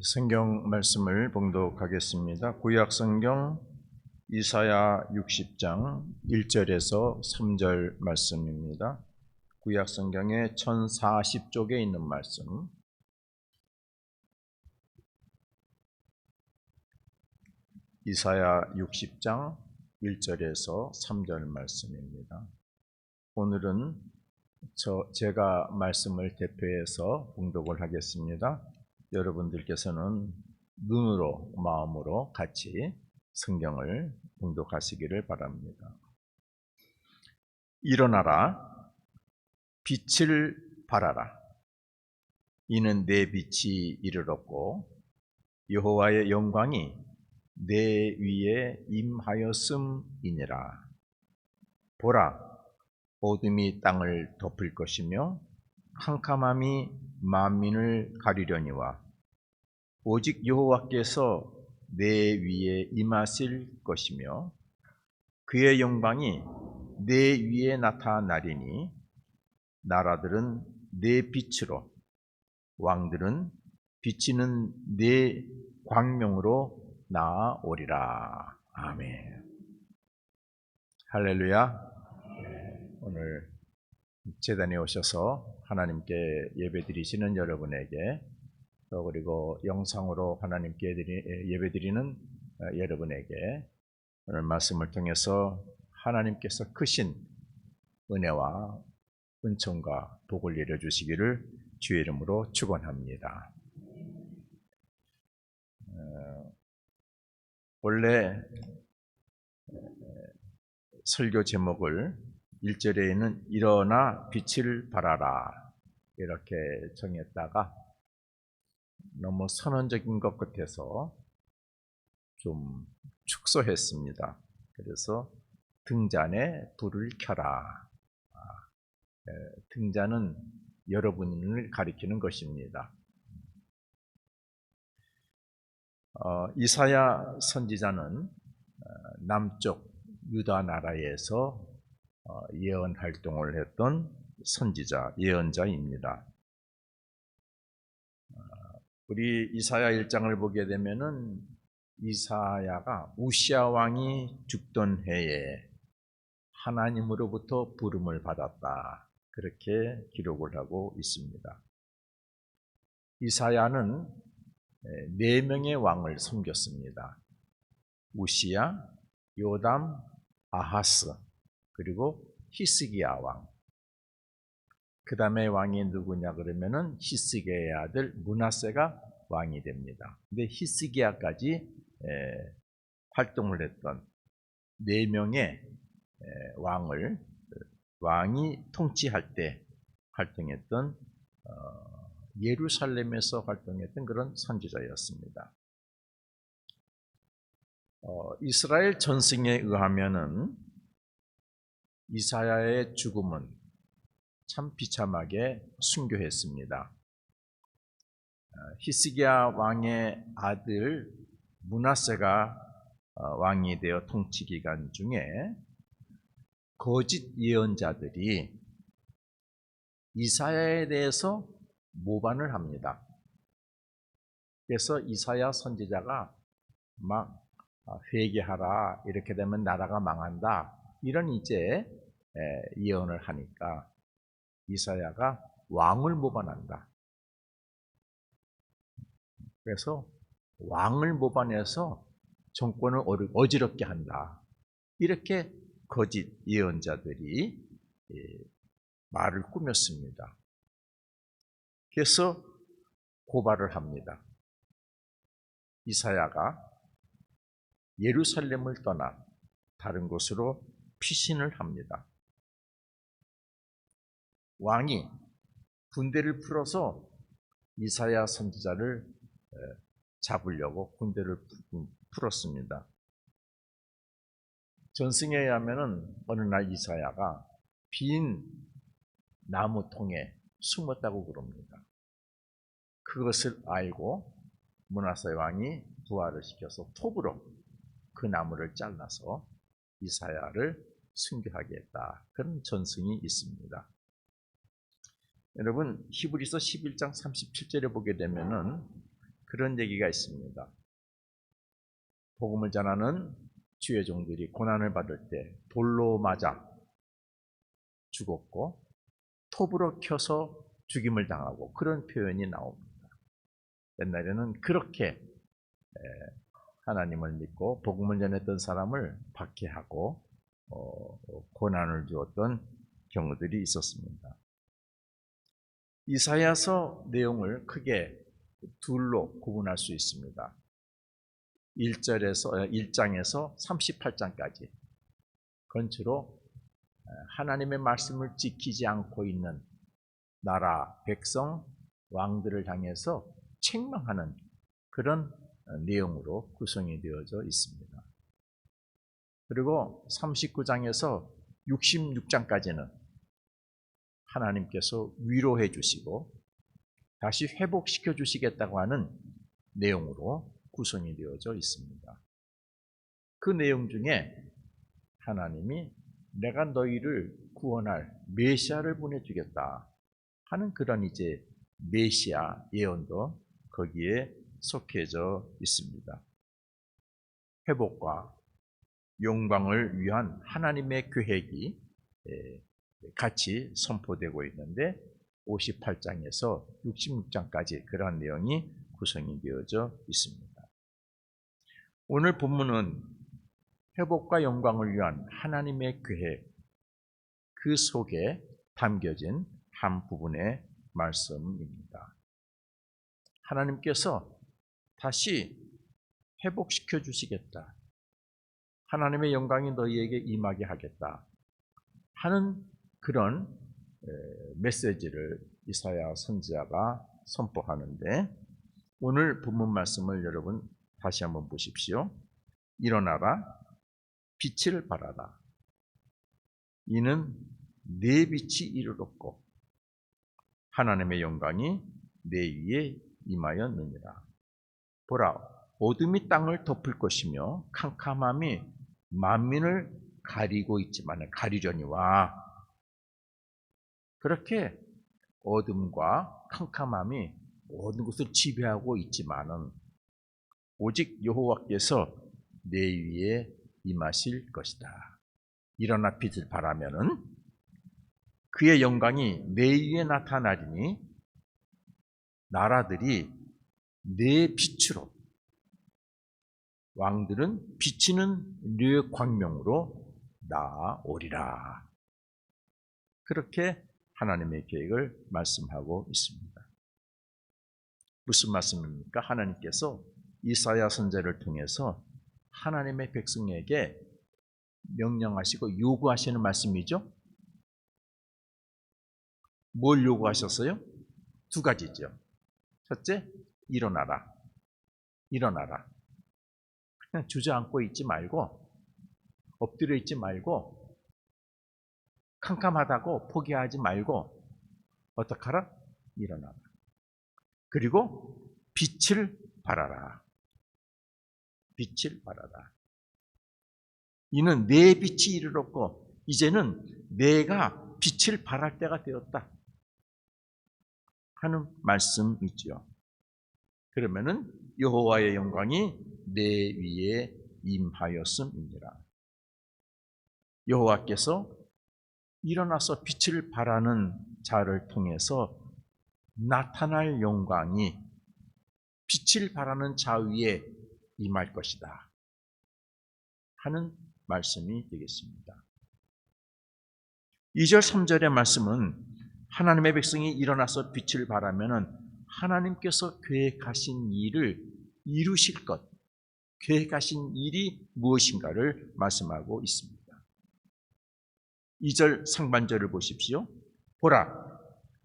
성경 말씀을 봉독하겠습니다. 구약 성경 이사야 60장 1절에서 3절 말씀입니다. 구약 성경의 1040쪽에 있는 말씀. 이사야 60장 1절에서 3절 말씀입니다. 오늘은 제가 말씀을 대표해서 봉독을 하겠습니다. 여러분들께서는 눈으로, 마음으로 같이 성경을 봉독하시기를 바랍니다. 일어나라, 빛을 발하라. 이는 내 빛이 이르렀고 여호와의 영광이 내 위에 임하였음이니라. 보라, 어둠이 땅을 덮을 것이며 캄캄함이 만민을 가리려니와 오직 여호와께서 내 위에 임하실 것이며 그의 영광이 내 위에 나타나리니 나라들은 내 빛으로 왕들은 비치는 내 광명으로 나아오리라. 아멘. 할렐루야. 오늘 제단에 오셔서 하나님께 예배드리시는 여러분에게 또 그리고 영상으로 하나님께 예배드리는 여러분에게 오늘 말씀을 통해서 하나님께서 크신 은혜와 은총과 복을 내려주시기를 주의 이름으로 축원합니다. 원래 설교 제목을 1절에는 일어나 빛을 발하라 이렇게 정했다가 너무 선언적인 것 같아서 좀 축소했습니다. 그래서 등잔에 불을 켜라. 등잔은 여러분을 가리키는 것입니다. 이사야 선지자는 남쪽 유다 나라에서 예언 활동을 했던 선지자, 예언자입니다. 우리 이사야 1장을 보게 되면은 이사야가 우시야 왕이 죽던 해에 하나님으로부터 부름을 받았다. 그렇게 기록을 하고 있습니다. 이사야는 4명의 왕을 섬겼습니다. 우시야, 요담, 아하스, 그리고 히스기야 왕. 그 다음에 왕이 누구냐 그러면은 히스기야의 아들 므낫세가 왕이 됩니다. 근데 히스기야까지 활동을 했던 4명의 왕이 통치할 때 활동했던 예루살렘에서 활동했던 그런 선지자였습니다. 이스라엘 전승에 의하면은 이사야의 죽음은 참 비참하게 순교했습니다. 히스기야 왕의 아들 므낫세가 왕이 되어 통치 기간 중에 거짓 예언자들이 이사야에 대해서 모반을 합니다. 그래서 이사야 선지자가 막 회개하라, 이렇게 되면 나라가 망한다, 이런 이제 예언을 하니까 이사야가 왕을 모반한다. 그래서 왕을 모반해서 정권을 어지럽게 한다. 이렇게 거짓 예언자들이 말을 꾸몄습니다. 그래서 고발을 합니다. 이사야가 예루살렘을 떠나 다른 곳으로 피신을 합니다. 왕이 군대를 풀어서 이사야 선지자를 잡으려고 군대를 풀었습니다. 전승에 의하면은 어느 날 이사야가 빈 나무통에 숨었다고 그럽니다. 그것을 알고 므낫세 왕이 부하를 시켜서 톱으로 그 나무를 잘라서 이사야를 순교하게 했다. 그런 전승이 있습니다. 여러분 히브리서 11장 37절에 보게 되면은 그런 얘기가 있습니다. 복음을 전하는 주의 종들이 고난을 받을 때 돌로 맞아 죽었고 톱으로 켜서 죽임을 당하고 그런 표현이 나옵니다. 옛날에는 그렇게 하나님을 믿고 복음을 전했던 사람을 박해하고 고난을 주었던 경우들이 있었습니다. 이사야서 내용을 크게 둘로 구분할 수 있습니다. 1장에서 38장까지 건초로 하나님의 말씀을 지키지 않고 있는 나라, 백성, 왕들을 향해서 책망하는 그런 내용으로 구성이 되어져 있습니다. 그리고 39장에서 66장까지는 하나님께서 위로해 주시고 다시 회복시켜 주시겠다고 하는 내용으로 구성이 되어져 있습니다. 그 내용 중에 하나님이 내가 너희를 구원할 메시아를 보내주겠다 하는 그런 이제 메시아 예언도 거기에 속해져 있습니다. 회복과 영광을 위한 하나님의 계획이 같이 선포되고 있는데 58장에서 66장까지 그러한 내용이 구성이 되어져 있습니다. 오늘 본문은 회복과 영광을 위한 하나님의 계획, 그 속에 담겨진 한 부분의 말씀입니다. 하나님께서 다시 회복시켜 주시겠다. 하나님의 영광이 너희에게 임하게 하겠다 하는 그런 메시지를 이사야 선지자가 선포하는데 오늘 본문 말씀을 여러분 다시 한번 보십시오. 일어나라, 빛을 발하라. 이는 내 빛이 이르렀고 하나님의 영광이 내 위에 임하였느니라. 보라, 어둠이 땅을 덮을 것이며 캄캄함이 만민을 가리고 있지만 가리려니와. 그렇게 어둠과 캄캄함이 모든 것을 지배하고 있지만은 오직 여호와께서 내 위에 임하실 것이다. 일어나 빛을 발하면은 그의 영광이 내 위에 나타나리니 나라들이 내 빛으로 왕들은 비치는 네 광명으로 나아오리라. 그렇게 하나님의 계획을 말씀하고 있습니다. 무슨 말씀입니까? 하나님께서 이사야 선지자를 통해서 하나님의 백성에게 명령하시고 요구하시는 말씀이죠. 뭘 요구하셨어요? 두 가지죠. 첫째, 일어나라. 일어나라. 그냥 주저앉고 있지 말고 엎드려 있지 말고 캄캄하다고 포기하지 말고 어떡하라? 일어나라. 그리고 빛을 발하라. 빛을 발하라. 이는 내 빛이 이르렀고 이제는 내가 빛을 발할 때가 되었다 하는 말씀이죠. 그러면은 여호와의 영광이 내 위에 임하였음이니라. 여호와께서 일어나서 빛을 발하는 자를 통해서 나타날 영광이 빛을 발하는 자 위에 임할 것이다 하는 말씀이 되겠습니다. 2절 3절의 말씀은 하나님의 백성이 일어나서 빛을 발하면은 하나님께서 계획하신 일을 이루실 것, 계획하신 일이 무엇인가를 말씀하고 있습니다. 2절 상반절을 보십시오. 보라,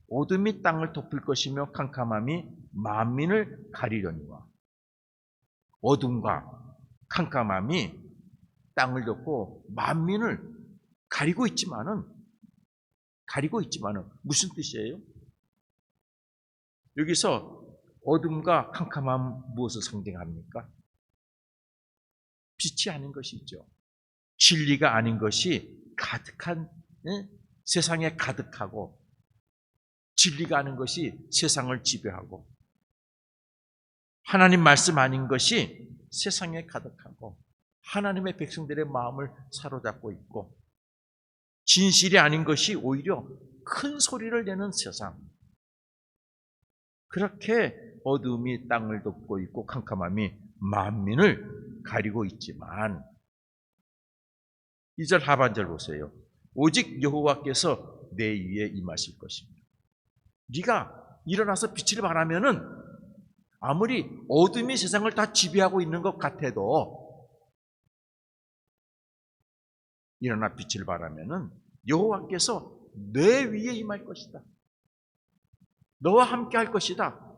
어둠이 땅을 덮을 것이며 캄캄함이 만민을 가리려니와. 어둠과 캄캄함이 땅을 덮고 만민을 가리고 있지만은 무슨 뜻이에요? 여기서 어둠과 캄캄함 무엇을 상징합니까? 빛이 아닌 것이죠. 진리가 아닌 것이 가득한 세상에 가득하고 진리가 아닌 것이 세상을 지배하고 하나님 말씀 아닌 것이 세상에 가득하고 하나님의 백성들의 마음을 사로잡고 있고 진실이 아닌 것이 오히려 큰 소리를 내는 세상. 그렇게 어둠이 땅을 덮고 있고 캄캄함이 만민을 가리고 있지만 2절 하반절 보세요. 오직 여호와께서 내 위에 임하실 것입니다. 네가 일어나서 빛을 발하면은 아무리 어둠이 세상을 다 지배하고 있는 것 같아도 일어나 빛을 발하면은 여호와께서 내 위에 임할 것이다. 너와 함께 할 것이다.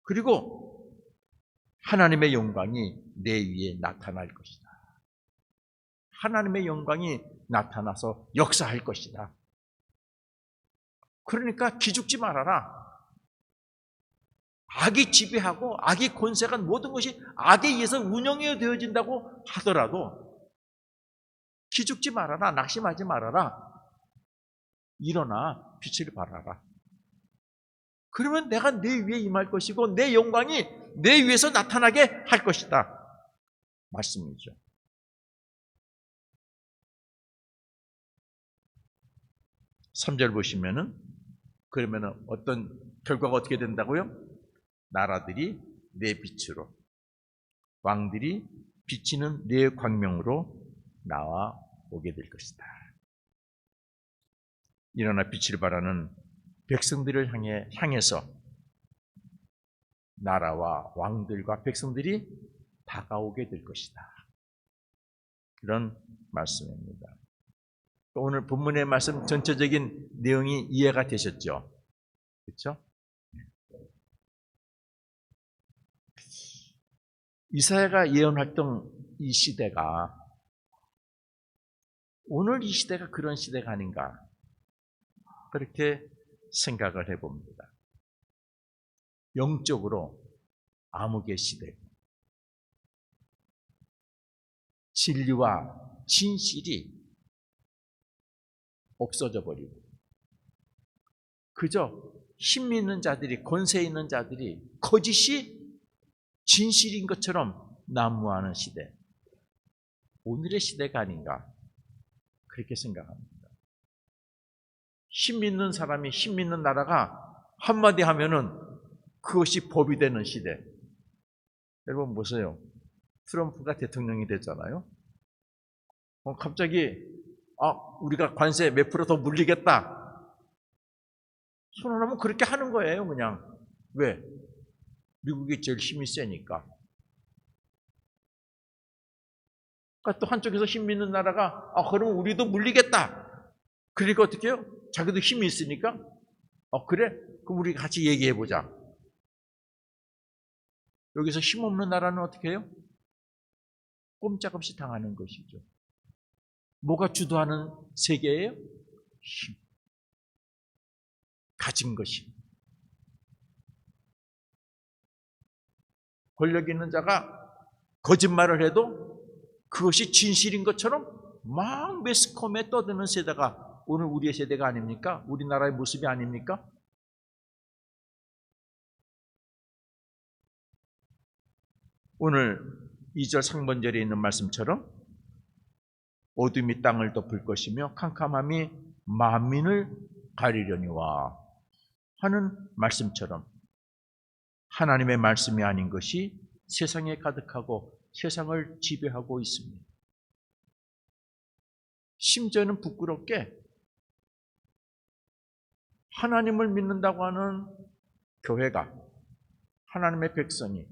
그리고 하나님의 영광이 내 위에 나타날 것이다. 하나님의 영광이 나타나서 역사할 것이다. 그러니까 기죽지 말아라. 악이 지배하고 악이 권세한 모든 것이 악에 의해서 운영이 되어진다고 하더라도 기죽지 말아라. 낙심하지 말아라. 일어나 빛을 발하라. 그러면 내가 내 위에 임할 것이고 내 영광이 내 위에서 나타나게 할 것이다. 말씀이죠. (3절) 보시면은 그러면은 어떤 결과가 어떻게 된다고요? 나라들이 내 빛으로, 왕들이 비치는 내 광명으로 나와 오게 될 것이다. 일어나 빛을 발하는 백성들을 향해서 나라와 왕들과 백성들이 다가오게 될 것이다. 그런 말씀입니다. 오늘 본문의 말씀 전체적인 내용이 이해가 되셨죠? 그렇죠? 이사야가 예언했던 이 시대가 오늘 이 시대가 그런 시대가 아닌가 그렇게 생각을 해봅니다. 영적으로 암흑의 시대, 진리와 진실이 없어져 버리고 그저 힘 있는 자들이, 권세 있는 자들이 거짓이 진실인 것처럼 난무하는 시대, 오늘의 시대가 아닌가 그렇게 생각합니다. 힘 있는 사람이, 힘 있는 나라가 한마디 하면은 그것이 법이 되는 시대. 여러분 보세요. 트럼프가 대통령이 됐잖아요. 갑자기 우리가 관세 몇 프로 더 물리겠다. 선언하면 그렇게 하는 거예요, 그냥. 왜? 미국이 제일 힘이 세니까. 그러니까 또 한쪽에서 힘 있는 나라가 그러면 우리도 물리겠다. 그러니까 어떻게 해요? 자기도 힘이 있으니까 그래? 그럼 우리 같이 얘기해보자. 여기서 힘없는 나라는 어떻게 해요? 꼼짝없이 당하는 것이죠. 뭐가 주도하는 세계예요? 힘. 가진 것이. 권력 있는 자가 거짓말을 해도 그것이 진실인 것처럼 막 매스컴에 떠드는 세대가 오늘 우리의 세대가 아닙니까? 우리나라의 모습이 아닙니까? 오늘 2절 상반절에 있는 말씀처럼 어둠이 땅을 덮을 것이며 캄캄함이 만민을 가리려니와 하는 말씀처럼 하나님의 말씀이 아닌 것이 세상에 가득하고 세상을 지배하고 있습니다. 심지어는 부끄럽게 하나님을 믿는다고 하는 교회가, 하나님의 백성이,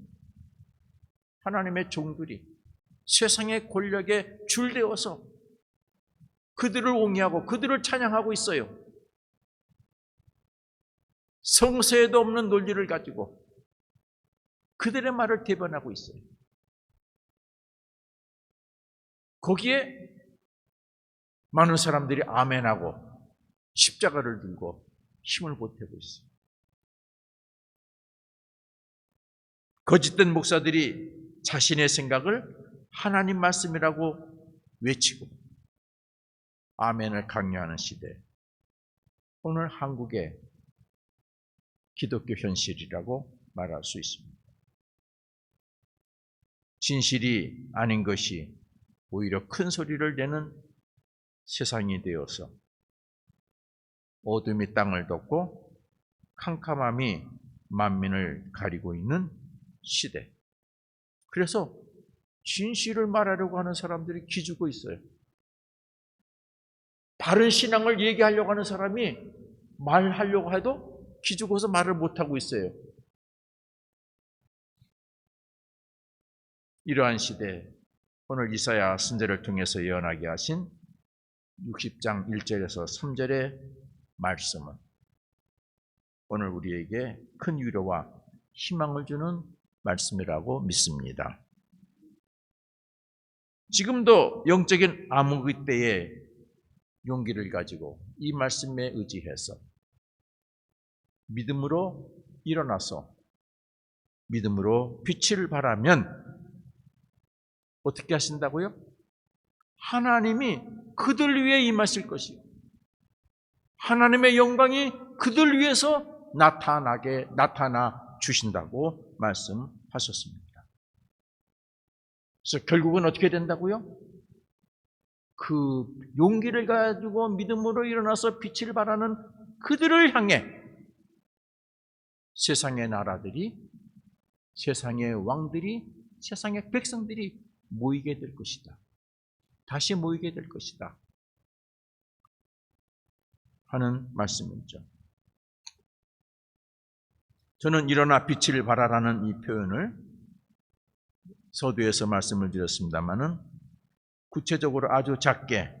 하나님의 종들이 세상의 권력에 줄되어서 그들을 옹이하고 그들을 찬양하고 있어요. 성세에도 없는 논리를 가지고 그들의 말을 대변하고 있어요. 거기에 많은 사람들이 아멘하고 십자가를 들고 힘을 보태고 있어요. 거짓된 목사들이 자신의 생각을 하나님 말씀이라고 외치고 아멘을 강요하는 시대. 오늘 한국의 기독교 현실이라고 말할 수 있습니다. 진실이 아닌 것이 오히려 큰 소리를 내는 세상이 되어서 어둠이 땅을 덮고 캄캄함이 만민을 가리고 있는 시대. 그래서 진실을 말하려고 하는 사람들이 기죽고 있어요. 바른 신앙을 얘기하려고 하는 사람이 말하려고 해도 기죽어서 말을 못하고 있어요. 이러한 시대에 오늘 이사야 선지자를 통해서 예언하게 하신 60장 1절에서 3절의 말씀은 오늘 우리에게 큰 위로와 희망을 주는 말씀이라고 믿습니다. 지금도 영적인 암흑의 때에 용기를 가지고 이 말씀에 의지해서 믿음으로 일어나서 믿음으로 빛을 발하면 어떻게 하신다고요? 하나님이 그들 위해 임하실 것이요. 하나님의 영광이 그들 위해서 나타나 주신다고 말씀하셨습니다. 그래서 결국은 어떻게 된다고요? 그 용기를 가지고 믿음으로 일어나서 빛을 발하는 그들을 향해 세상의 나라들이, 세상의 왕들이, 세상의 백성들이 모이게 될 것이다. 다시 모이게 될 것이다. 하는 말씀이죠. 저는 일어나 빛을 발하라는 이 표현을 서두에서 말씀을 드렸습니다마는 구체적으로 아주 작게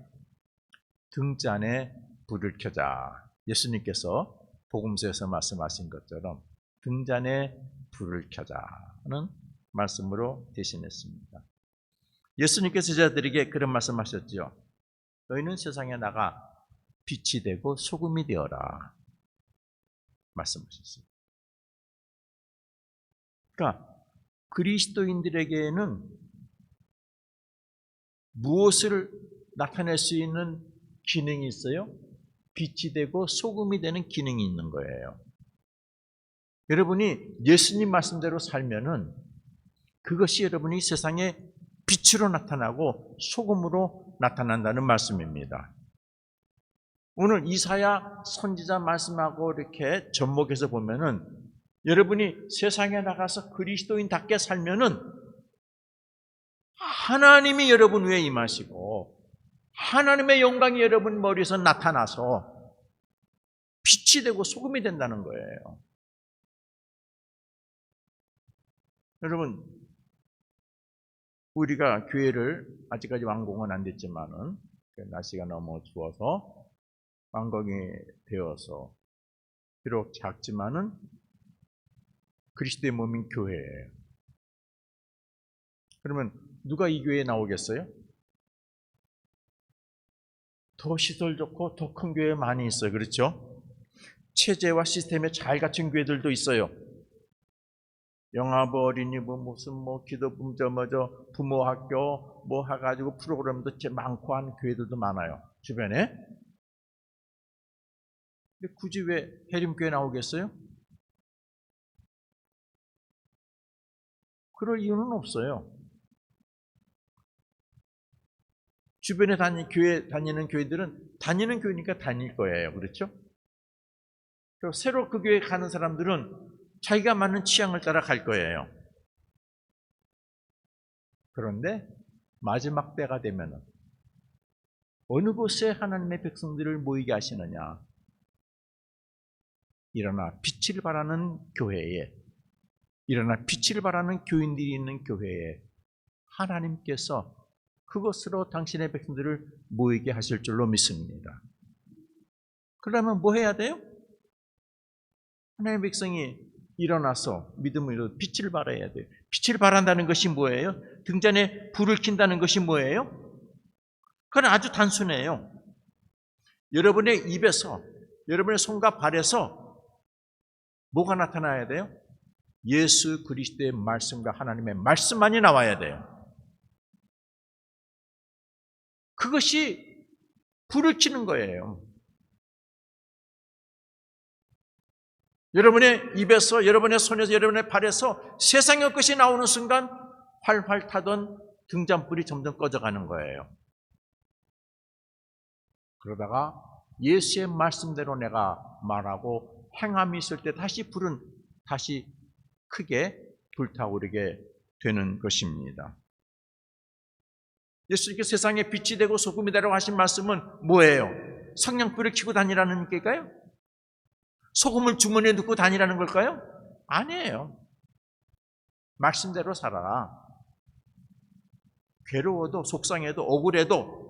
등잔에 불을 켜자. 예수님께서 복음서에서 말씀하신 것처럼 등잔에 불을 켜자는 말씀으로 대신했습니다. 예수님께서 제자들에게 그런 말씀하셨죠. 너희는 세상에 나가 빛이 되고 소금이 되어라. 말씀하셨어요. 그러니까 그리스도인들에게는 무엇을 나타낼 수 있는 기능이 있어요? 빛이 되고 소금이 되는 기능이 있는 거예요. 여러분이 예수님 말씀대로 살면은 그것이 여러분이 세상에 빛으로 나타나고 소금으로 나타난다는 말씀입니다. 오늘 이사야 선지자 말씀하고 이렇게 접목해서 보면은 여러분이 세상에 나가서 그리스도인답게 살면은 하나님이 여러분 위에 임하시고 하나님의 영광이 여러분 머리에서 나타나서 빛이 되고 소금이 된다는 거예요. 여러분, 우리가 교회를 아직까지 완공은 안 됐지만은 날씨가 너무 추워서 완공이 되어서 비록 작지만은 그리스도의 몸인 교회예요. 그러면 누가 이 교회에 나오겠어요? 더 시설 좋고 더 큰 교회 많이 있어요. 그렇죠? 체제와 시스템에 잘 갖춘 교회들도 있어요. 영아부 어린이부 무슨 기도부 부모 학교 해가지고 프로그램도 많고 한 교회들도 많아요. 주변에. 근데 굳이 왜 해림교회 나오겠어요? 그럴 이유는 없어요. 주변에 다니는 교회들은 다니는 교회니까 다닐 거예요. 그렇죠? 새로 그 교회 가는 사람들은 자기가 맞는 취향을 따라 갈 거예요. 그런데 마지막 때가 되면 어느 곳에 하나님의 백성들을 모이게 하시느냐? 일어나 빛을 발하는 교회에, 일어나 빛을 발하는 교인들이 있는 교회에 하나님께서 그것으로 당신의 백성들을 모이게 하실 줄로 믿습니다. 그러면 뭐 해야 돼요? 하나님의 백성이 일어나서 믿음으로 빛을 발해야 돼요. 빛을 발한다는 것이 뭐예요? 등잔에 불을 킨다는 것이 뭐예요? 그건 아주 단순해요. 여러분의 입에서, 여러분의 손과 발에서 뭐가 나타나야 돼요? 예수 그리스도의 말씀과 하나님의 말씀만이 나와야 돼요. 그것이 불을 켜는 거예요. 여러분의 입에서, 여러분의 손에서, 여러분의 발에서 세상의 것이 나오는 순간 활활 타던 등잔불이 점점 꺼져가는 거예요. 그러다가 예수의 말씀대로 내가 말하고 행함이 있을 때 다시 불은 다시 크게 불타오르게 되는 것입니다. 예수님께서 세상에 빛이 되고 소금이 되라고 하신 말씀은 뭐예요? 성냥불을 켜고 다니라는 걸까요? 소금을 주머니에 넣고 다니라는 걸까요? 아니에요. 말씀대로 살아라. 괴로워도 속상해도 억울해도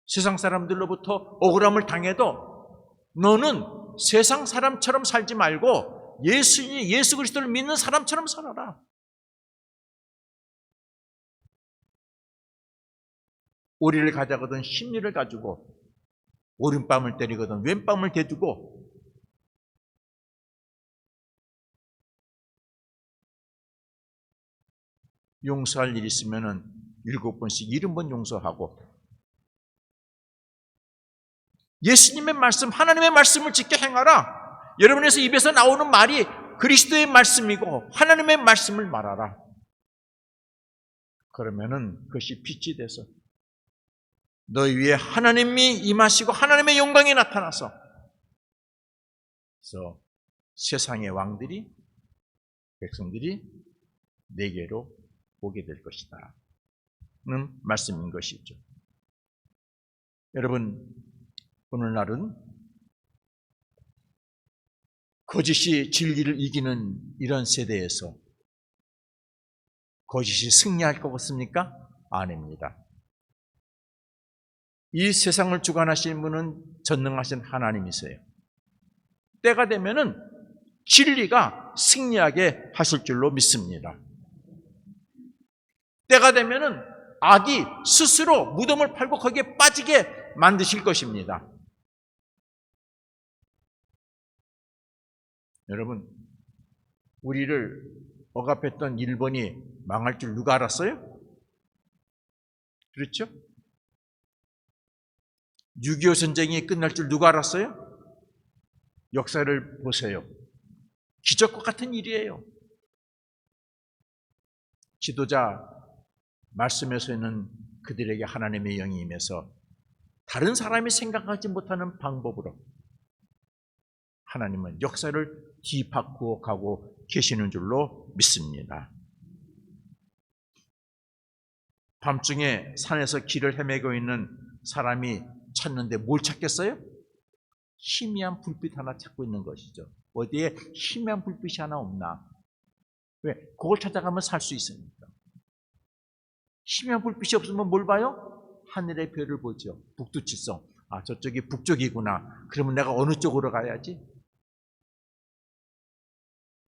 세상 사람들로부터 억울함을 당해도 너는 세상 사람처럼 살지 말고 예수 그리스도를 믿는 사람처럼 살아라. 오리를 가져가든 심리를 가지고 오른뺨을 때리거든 왼뺨을 대주고 용서할 일 있으면은 7번씩 70번 용서하고 예수님의 말씀, 하나님의 말씀을 지켜 행하라. 여러분에서 입에서 나오는 말이 그리스도의 말씀이고 하나님의 말씀을 말하라. 그러면은 그것이 빛이 돼서 너희 위에 하나님이 임하시고 하나님의 영광이 나타나서 그래서 세상의 왕들이 백성들이 내게로 오게 될 것이다 는 말씀인 것이죠. 여러분, 오늘날은 거짓이 진리를 이기는 이런 세대에서 거짓이 승리할 것 같습니까? 아닙니다. 이 세상을 주관하시는 분은 전능하신 하나님이세요. 때가 되면은 진리가 승리하게 하실 줄로 믿습니다. 때가 되면은 악이 스스로 무덤을 팔고 거기에 빠지게 만드실 것입니다. 여러분, 우리를 억압했던 일본이 망할 줄 누가 알았어요? 그렇죠? 6.25 전쟁이 끝날 줄 누가 알았어요? 역사를 보세요. 기적과 같은 일이에요. 지도자 말씀에서는 그들에게 하나님의 영이 임해서 다른 사람이 생각하지 못하는 방법으로 하나님은 역사를 뒤바꾸어 가고 계시는 줄로 믿습니다. 밤중에 산에서 길을 헤매고 있는 사람이 찾는데 뭘 찾겠어요? 희미한 불빛 하나 찾고 있는 것이죠. 어디에 희미한 불빛이 하나 없나? 왜? 그걸 찾아가면 살 수 있으니까. 희미한 불빛이 없으면 뭘 봐요? 하늘의 별을 보죠. 북두칠성. 아, 저쪽이 북쪽이구나. 그러면 내가 어느 쪽으로 가야지?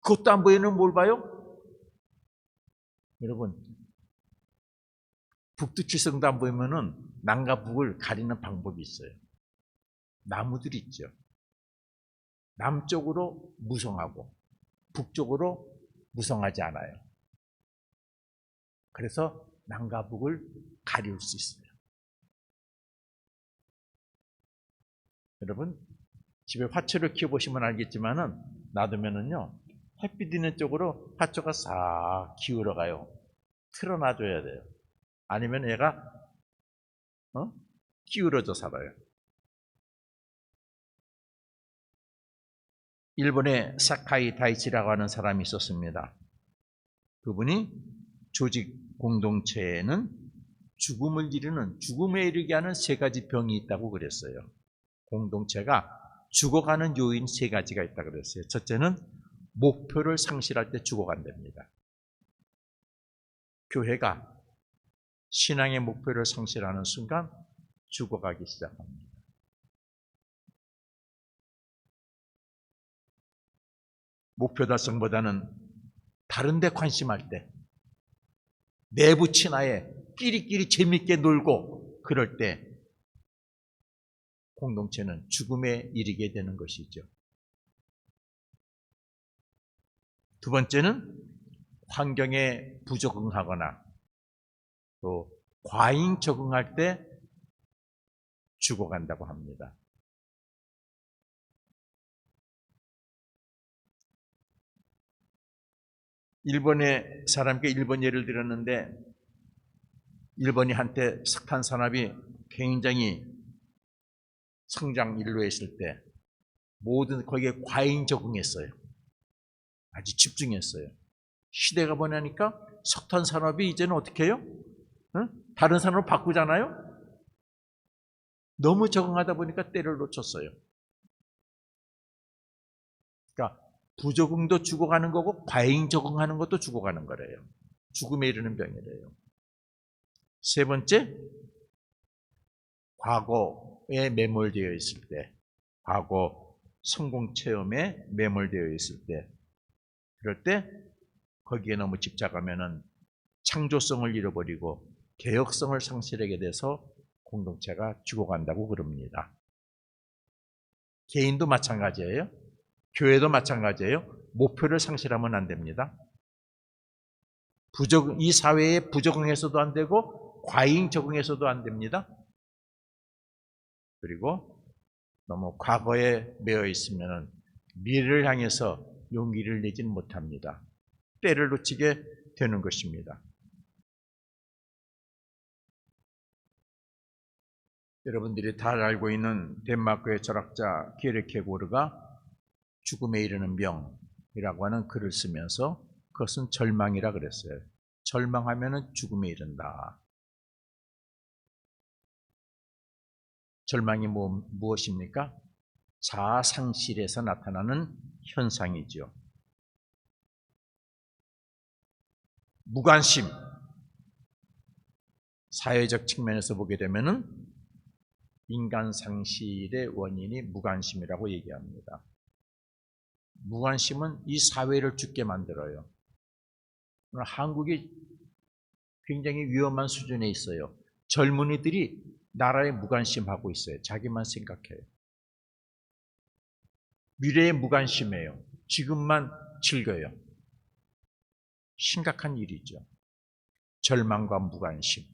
그것도 안 보이는 뭘 봐요? 여러분, 북두칠성도 안 보이면은 남과 북을 가리는 방법이 있어요. 나무들이 있죠. 남쪽으로 무성하고 북쪽으로 무성하지 않아요. 그래서 남과 북을 가릴 수 있어요. 여러분, 집에 화초를 키워보시면 알겠지만은 놔두면은요, 햇빛 있는 쪽으로 화초가 싹 기울어가요. 틀어놔줘야 돼요. 아니면 얘가 기울어져 살아요. 일본에 사카이 다이치라고 하는 사람이 있었습니다. 그분이 조직 공동체에는 죽음에 이르게 하는 3가지 병이 있다고 그랬어요. 공동체가 죽어가는 요인 3가지가 있다고 그랬어요. 첫째는 목표를 상실할 때 죽어간답니다. 교회가 신앙의 목표를 상실하는 순간 죽어가기 시작합니다. 목표 달성보다는 다른 데 관심할 때, 내부 친화에 끼리끼리 재밌게 놀고 그럴 때 공동체는 죽음에 이르게 되는 것이죠. 두 번째는 환경에 부적응하거나 또 과잉 적응할 때 죽어간다고 합니다. 일본의 사람께 일본 예를 들었는데, 일본이 한때 석탄 산업이 굉장히 성장 인로에 있을 때 모든 거기에 과잉 적응했어요. 아주 집중했어요. 시대가 변하니까 석탄 산업이 이제는 어떻게 해요? 응? 다른 산업으로 바꾸잖아요? 너무 적응하다 보니까 때를 놓쳤어요. 그러니까 부적응도 죽어가는 거고 과잉 적응하는 것도 죽어가는 거래요. 죽음에 이르는 병이래요. 세 번째, 과거에 매몰되어 있을 때, 과거 성공 체험에 매몰되어 있을 때, 그럴 때 거기에 너무 집착하면은 창조성을 잃어버리고 개혁성을 상실하게 돼서 공동체가 죽어간다고 그럽니다. 개인도 마찬가지예요. 교회도 마찬가지예요. 목표를 상실하면 안 됩니다. 이 사회에 부적응해서도 안 되고 과잉 적응해서도 안 됩니다. 그리고 너무 과거에 매여 있으면 미래를 향해서 용기를 내진 못합니다. 때를 놓치게 되는 것입니다. 여러분들이 잘 알고 있는 덴마크의 철학자 게르케고르가 죽음에 이르는 병이라고 하는 글을 쓰면서 그것은 절망이라 그랬어요. 절망하면 죽음에 이른다. 절망이 무엇입니까? 자아 상실에서 나타나는 현상이죠. 무관심, 사회적 측면에서 보게 되면은 인간 상실의 원인이 무관심이라고 얘기합니다. 무관심은 이 사회를 죽게 만들어요. 한국이 굉장히 위험한 수준에 있어요. 젊은이들이 나라에 무관심하고 있어요. 자기만 생각해요. 미래에 무관심해요. 지금만 즐겨요. 심각한 일이죠. 절망과 무관심.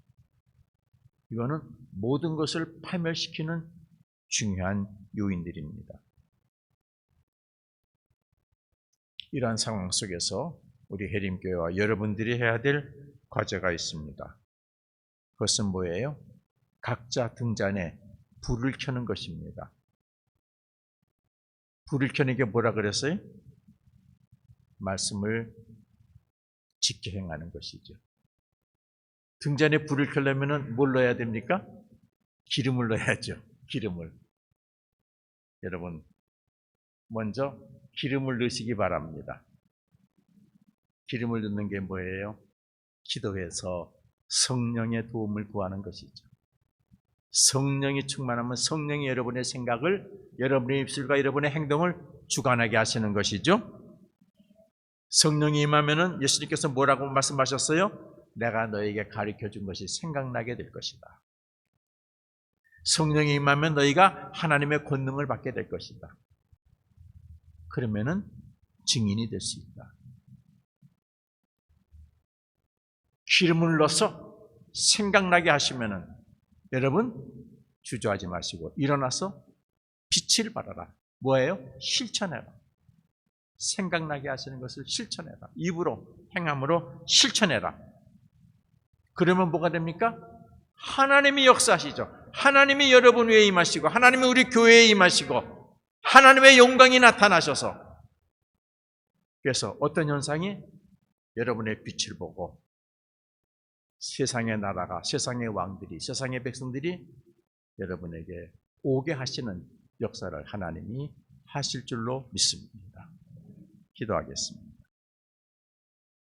이거는 모든 것을 파멸시키는 중요한 요인들입니다. 이러한 상황 속에서 우리 해림교회와 여러분들이 해야 될 과제가 있습니다. 그것은 뭐예요? 각자 등잔에 불을 켜는 것입니다. 불을 켜는 게 뭐라 그랬어요? 말씀을 지켜 행하는 것이죠. 등잔에 불을 켜려면 뭘 넣어야 됩니까? 기름을 넣어야죠. 기름을. 여러분, 먼저 기름을 넣으시기 바랍니다. 기름을 넣는 게 뭐예요? 기도해서 성령의 도움을 구하는 것이죠. 성령이 충만하면 성령이 여러분의 생각을, 여러분의 입술과 여러분의 행동을 주관하게 하시는 것이죠. 성령이 임하면은 예수님께서 뭐라고 말씀하셨어요? 내가 너에게 가르쳐 준 것이 생각나게 될 것이다. 성령이 임하면 너희가 하나님의 권능을 받게 될 것이다. 그러면은 증인이 될 수 있다. 기름을 넣어서 생각나게 하시면은 여러분 주저하지 마시고 일어나서 빛을 발하라. 뭐예요? 실천해라. 생각나게 하시는 것을 실천해라. 입으로, 행함으로 실천해라. 그러면 뭐가 됩니까? 하나님이 역사하시죠. 하나님이 여러분 위에 임하시고 하나님이 우리 교회에 임하시고 하나님의 영광이 나타나셔서, 그래서 어떤 현상이? 여러분의 빛을 보고 세상의 나라가, 세상의 왕들이, 세상의 백성들이 여러분에게 오게 하시는 역사를 하나님이 하실 줄로 믿습니다. 기도하겠습니다.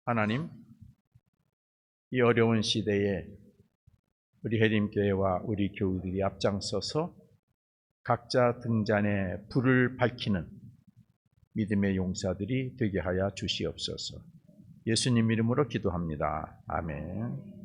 하나님, 이 어려운 시대에 우리 해림교회와 우리 교우들이 앞장서서 각자 등잔에 불을 밝히는 믿음의 용사들이 되게 하여 주시옵소서. 예수님 이름으로 기도합니다. 아멘.